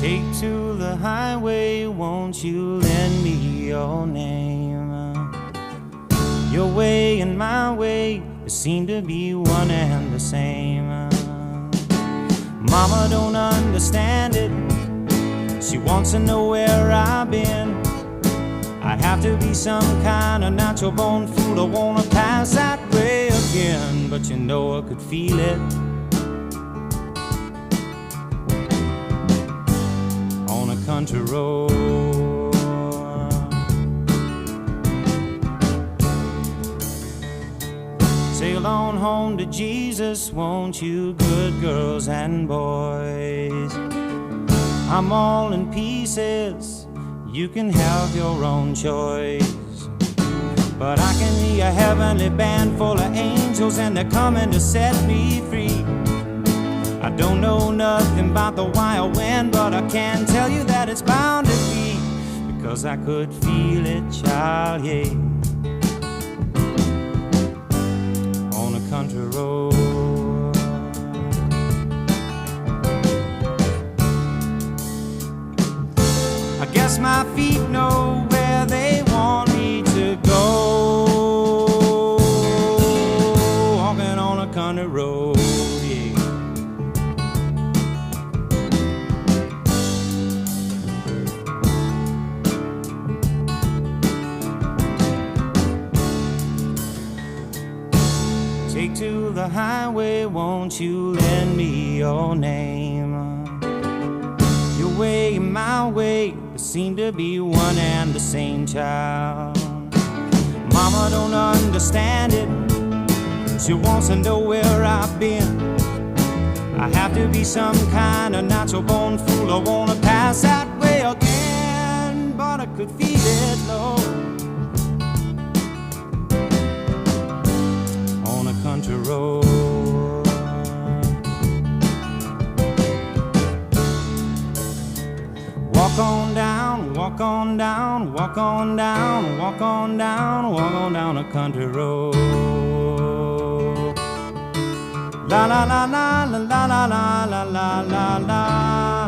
Take to the highway, won't you lend me your name? Your way and my way seem to be one and the same. Mama don't understand it. She wants to know where I've been. I'd have to be some kind of natural born fool to wanna pass that way again. But you know I could feel it on a country road. Sail on home to Jesus, won't you, good girls and boys? I'm all in pieces, you can have your own choice. But I can hear a heavenly band full of angels, and they're coming to set me free. I don't know nothing about the wild wind, but I can tell you that it's bound to be, because I could feel it, child, yeah, on a country road. I guess my feet know where they want me to go, walking on a country road, yeah. Take to the highway, won't you lend me your name? Your way and my way seem to be one and the same, child. Mama don't understand it. She wants to know where I've been. I have to be some kind of natural born fool. I wanna pass that way again, but I could feel it, Lord, on a country road. Walk on down, walk on down, walk on down, walk on down, walk on down a country road. La la la la la la la la la la la.